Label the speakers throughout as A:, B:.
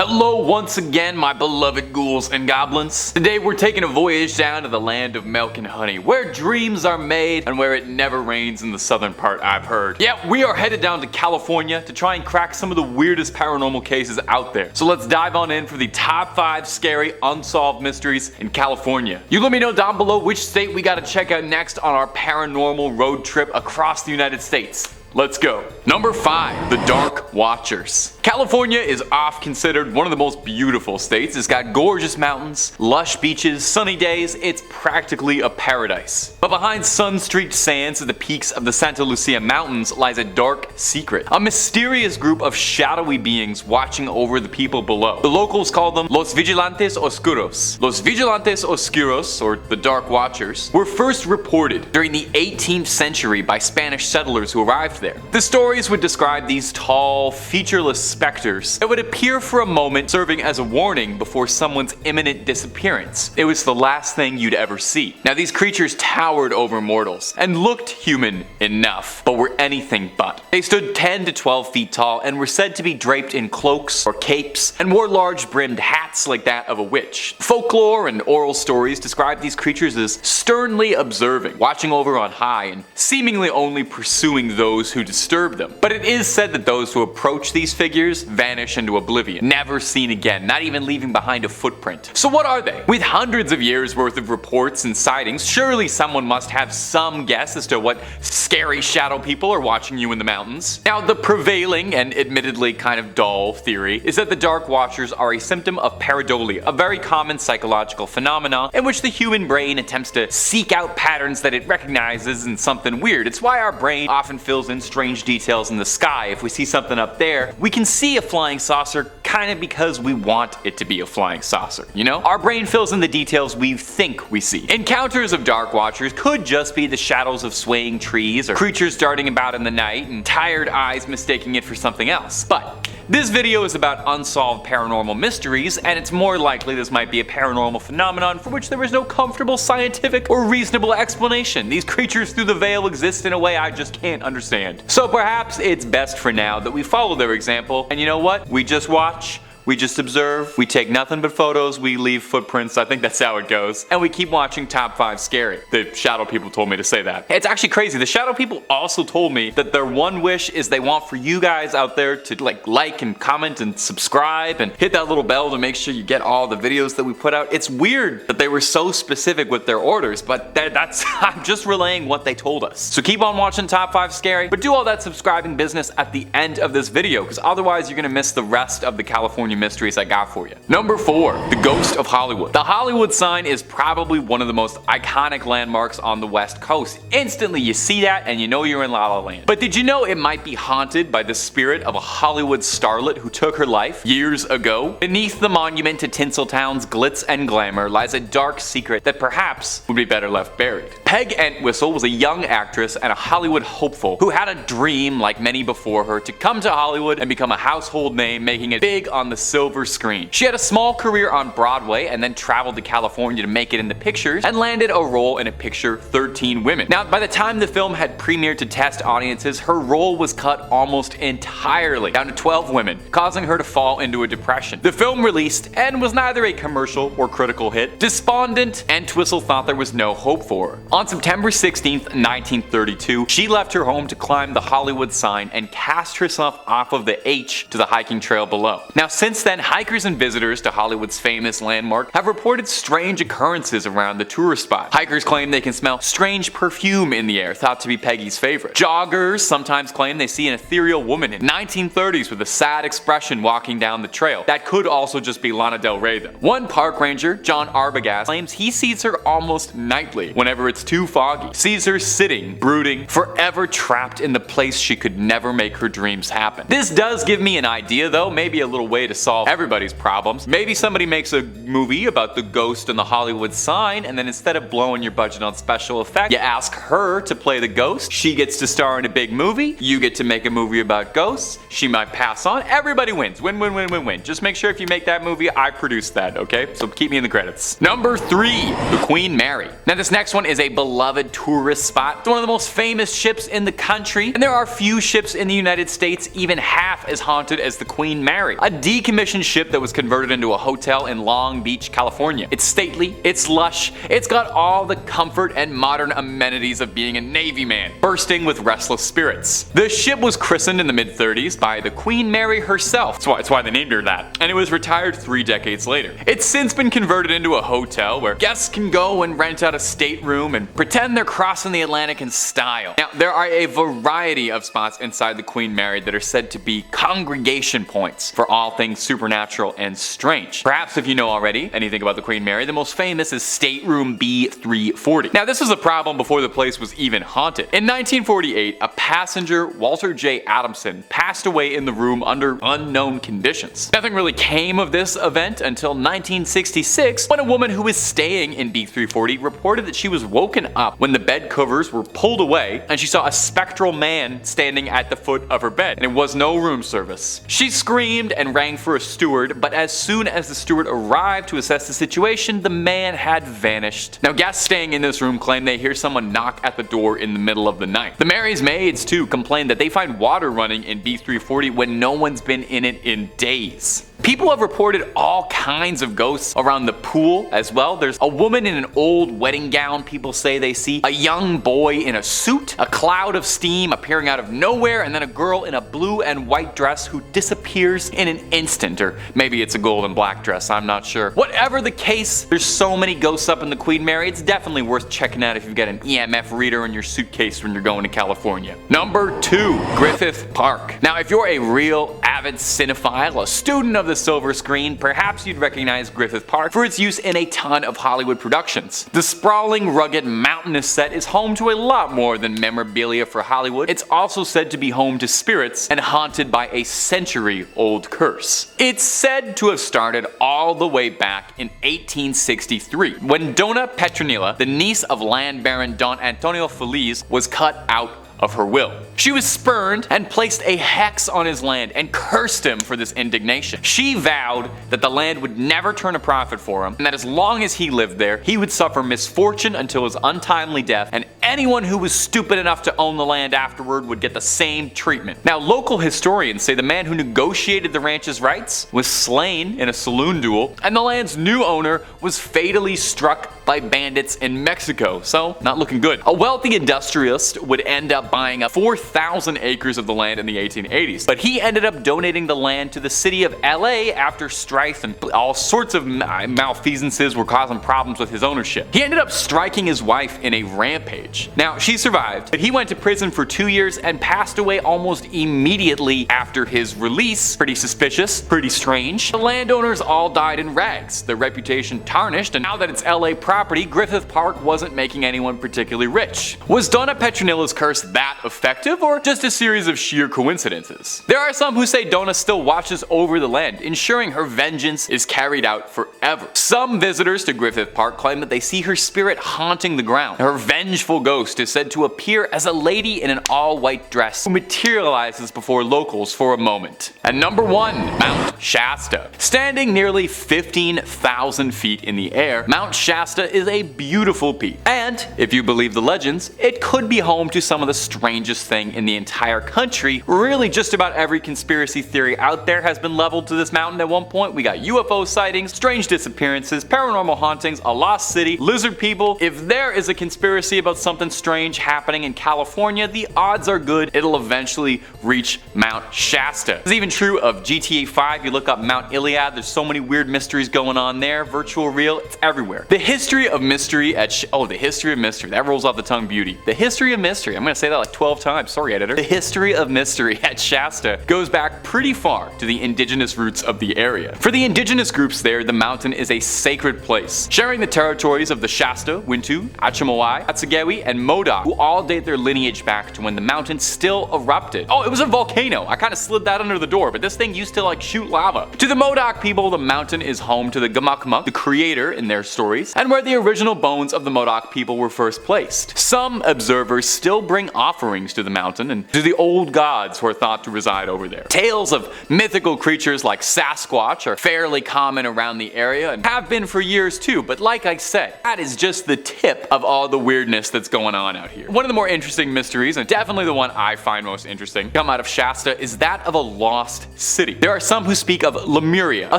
A: Hello once again, my beloved ghouls and goblins. Today we're taking a voyage down to the land of milk and honey, where dreams are made and where it never rains in the southern part, I've heard. Yeah, we are headed down to California to try and crack some of the weirdest paranormal cases out there. So let's dive on in for the top 5 scary unsolved mysteries in California. You let me know down below which state we gotta check out next on our paranormal road trip across the United States. Let's go. Number 5, the Dark Watchers. California is oft considered one of the most beautiful states. It's got gorgeous mountains, lush beaches, sunny days. It's practically a paradise. But behind sun-streaked sands at the peaks of the Santa Lucia Mountains lies a dark secret. A mysterious group of shadowy beings watching over the people below. The locals call them Los Vigilantes Oscuros. Los Vigilantes Oscuros, or the Dark Watchers, were first reported during the 18th century by Spanish settlers who arrived there. The stories would describe these tall, featureless specters that would appear for a moment, serving as a warning before someone's imminent disappearance. It was the last thing you'd ever see. Now, these creatures towered over mortals and looked human enough, but were anything but. They stood 10 to 12 feet tall and were said to be draped in cloaks or capes and wore large brimmed hats like that of a witch. Folklore and oral stories describe these creatures as sternly observing, watching over on high, and seemingly only pursuing those who disturb them. But it is said that those who approach these figures vanish into oblivion, never seen again, not even leaving behind a footprint. So what are they? With hundreds of years worth of reports and sightings, surely someone must have some guess as to what scary shadow people are watching you in the mountains. Now, the prevailing and admittedly kind of dull theory is that the Dark Watchers are a symptom of pareidolia, a very common psychological phenomenon in which the human brain attempts to seek out patterns that it recognizes in something weird. It's why our brain often fills in strange details in the sky. If we see something up there, we can see a flying saucer kind of because we want it to be a flying saucer, you know? Our brain fills in the details we think we see. Encounters of Dark Watchers could just be the shadows of swaying trees or creatures darting about in the night and tired eyes mistaking it for something else. But this video is about unsolved paranormal mysteries, and it's more likely this might be a paranormal phenomenon for which there is no comfortable scientific or reasonable explanation. These creatures through the veil exist in a way I just can't understand. So perhaps it's best for now that we follow their example, and you know what? We just watch. We just observe, we take nothing but photos, we leave footprints, I think that's how it goes, and we keep watching Top 5 Scary. The shadow people told me to say that. It's actually crazy, the shadow people also told me that their one wish is they want for you guys out there to like and comment and subscribe and hit that little bell to make sure you get all the videos that we put out. It's weird that they were so specific with their orders, but that's I'm just relaying what they told us. So keep on watching Top 5 Scary, but do all that subscribing business at the end of this video, because otherwise you're gonna miss the rest of the California mysteries I got for you. Number 4, the Ghost of Hollywood. The Hollywood sign is probably one of the most iconic landmarks on the West Coast. Instantly you see that and you know you're in La La Land. But did you know it might be haunted by the spirit of a Hollywood starlet who took her life years ago? Beneath the monument to Tinseltown's glitz and glamour lies a dark secret that perhaps would be better left buried. Peg Entwistle was a young actress and a Hollywood hopeful who had a dream, like many before her, to come to Hollywood and become a household name, making it big on the silver screen. She had a small career on Broadway and then traveled to California to make it in the pictures and landed a role in a picture, 13 Women. Now, by the time the film had premiered to test audiences, her role was cut almost entirely, down to 12 women, causing her to fall into a depression. The film released and was neither a commercial or critical hit. Despondent, Entwistle thought there was no hope for her. On September 16th, 1932, she left her home to climb the Hollywood sign and cast herself off of the H to the hiking trail below. Now, since then, hikers and visitors to Hollywood's famous landmark have reported strange occurrences around the tourist spot. Hikers claim they can smell strange perfume in the air, thought to be Peggy's favorite. Joggers sometimes claim they see an ethereal woman in 1930s with a sad expression walking down the trail. That could also just be Lana Del Rey though. One park ranger, John Arbogast, claims he sees her almost nightly whenever it's too foggy. Sees her sitting, brooding, forever trapped in the place she could never make her dreams happen. This does give me an idea though, maybe a little way to solve everybody's problems. Maybe somebody makes a movie about the ghost and the Hollywood sign, and then instead of blowing your budget on special effects, you ask her to play the ghost. She gets to star in a big movie. You get to make a movie about ghosts. She might pass on. Everybody wins. Win, win, win, win, win. Just make sure if you make that movie, I produce that, okay? So keep me in the credits. Number 3, the Queen Mary. Now this next one is a beloved tourist spot. It's one of the most famous ships in the country, and there are few ships in the United States even half as haunted as the Queen Mary. A decant decommissioned ship that was converted into a hotel in Long Beach, California. It's stately, it's lush, it's got all the comfort and modern amenities of being a Navy man, bursting with restless spirits. The ship was christened in the mid-30s by the Queen Mary herself. That's why they named her that. And it was retired 3 decades later. It's since been converted into a hotel where guests can go and rent out a stateroom and pretend they're crossing the Atlantic in style. Now, there are a variety of spots inside the Queen Mary that are said to be congregation points for all things supernatural and strange. Perhaps if you know already anything about the Queen Mary, the most famous is Stateroom B340. Now, this was a problem before the place was even haunted. In 1948, a passenger, Walter J. Adamson, passed away in the room under unknown conditions. Nothing really came of this event until 1966, when a woman who was staying in B340 reported that she was woken up when the bed covers were pulled away and she saw a spectral man standing at the foot of her bed, and it was no room service. She screamed and rang for a steward, but as soon as the steward arrived to assess the situation, the man had vanished. Now, guests staying in this room claim they hear someone knock at the door in the middle of the night. The Mary's maids too complain that they find water running in B340 when no one's been in it in days. People have reported all kinds of ghosts around the pool as well. There's a woman in an old wedding gown people say they see, a young boy in a suit, a cloud of steam appearing out of nowhere, and then a girl in a blue and white dress who disappears in an instant, or maybe it's a gold and black dress, I'm not sure. Whatever the case, there's so many ghosts up in the Queen Mary, it's definitely worth checking out if you've got an EMF reader in your suitcase when you're going to California. Number 2, Griffith Park. Now, if you're a real avid cinephile, a student of the silver screen, perhaps you'd recognize Griffith Park for its use in a ton of Hollywood productions. The sprawling, rugged, mountainous set is home to a lot more than memorabilia for Hollywood. It's also said to be home to spirits and haunted by a century-old curse. It's said to have started all the way back in 1863, when Donna Petronilla, the niece of land baron Don Antonio Feliz, was cut out of her will. She was spurned and placed a hex on his land and cursed him for this indignation. She vowed that the land would never turn a profit for him, and that as long as he lived there, he would suffer misfortune until his untimely death, and anyone who was stupid enough to own the land afterward would get the same treatment. Now, local historians say the man who negotiated the ranch's rights was slain in a saloon duel, and the land's new owner was fatally struck by bandits in Mexico, so not looking good. A wealthy industrialist would end up buying up 4,000 acres of the land in the 1880s, but he ended up donating the land to the city of LA after strife and all sorts of malfeasances were causing problems with his ownership. He ended up striking his wife in a rampage. Now, she survived, but he went to prison for 2 years and passed away almost immediately after his release. Pretty suspicious, pretty strange. The landowners all died in rags, their reputation tarnished, and now that it's LA property, Griffith Park wasn't making anyone particularly rich. Was Donna Petronilla's curse that effective, or just a series of sheer coincidences? There are some who say Donna still watches over the land, ensuring her vengeance is carried out forever. Some visitors to Griffith Park claim that they see her spirit haunting the ground. Her vengeful ghost is said to appear as a lady in an all-white dress who materializes before locals for a moment. And number 1, Mount Shasta. Standing nearly 15,000 feet in the air, Mount Shasta is a beautiful peak. And, if you believe the legends, it could be home to some of the strangest thing in the entire country. Really, just about every conspiracy theory out there has been leveled to this mountain at one point. We got UFO sightings, strange disappearances, paranormal hauntings, a lost city, lizard people. If there is a conspiracy about something strange happening in California, the odds are good it'll eventually reach Mount Shasta. It's even true of GTA 5. You look up Mount Iliad, there's so many weird mysteries going on there. Virtual, real, it's everywhere. The history of mystery at the history of mystery. That rolls off the tongue beauty. The history of mystery. I'm gonna say that like 12 times. Sorry, editor. The history of mystery at Shasta goes back pretty far to the indigenous roots of the area. For the indigenous groups there, the mountain is a sacred place, sharing the territories of the Shasta, Wintu, Achimawai, Atsagewi, and Modoc, who all date their lineage back to when the mountain still erupted. Oh, it was a volcano. I kind of slid that under the door, but this thing used to like shoot lava. To the Modoc people, the mountain is home to the Gamakmak, the creator in their stories, and where the original bones of the Modoc people were first placed. Some observers still bring offerings to the mountain and to the old gods who are thought to reside over there. Tales of mythical creatures like Sasquatch are fairly common around the area and have been for years too, but like I said, that is just the tip of all the weirdness that's that's going on out here. One of the more interesting mysteries, and definitely the one I find most interesting, come out of Shasta is that of a lost city. There are some who speak of Lemuria, a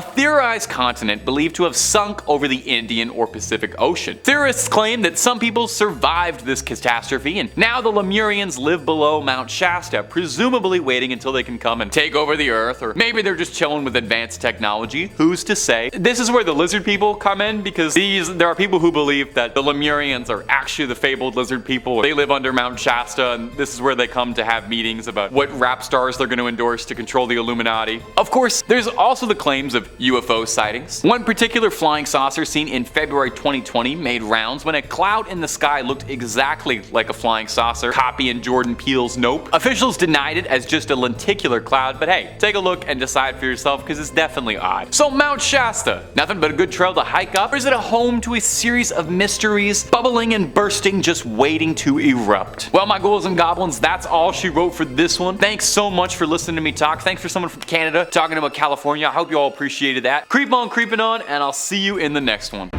A: theorized continent believed to have sunk over the Indian or Pacific Ocean. Theorists claim that some people survived this catastrophe and now the Lemurians live below Mount Shasta, presumably waiting until they can come and take over the earth, or maybe they're just chilling with advanced technology, who's to say. This is where the lizard people come in, because there are people who believe that the Lemurians are actually the fabled lizard people. They live under Mount Shasta, and this is where they come to have meetings about what rap stars they're going to endorse to control the Illuminati. Of course, there's also the claims of UFO sightings. One particular flying saucer seen in February 2020 made rounds when a cloud in the sky looked exactly like a flying saucer, copying Jordan Peele's Nope. Officials denied it as just a lenticular cloud, but hey, take a look and decide for yourself, because it's definitely odd. So Mount Shasta, nothing but a good trail to hike up, or is it a home to a series of mysteries, bubbling and bursting, just waiting to erupt? Well, my ghouls and goblins, that's all she wrote for this one. Thanks so much for listening to me talk. Thanks for someone from Canada talking about California. I hope you all appreciated that. Keep on creeping on, and I'll see you in the next one.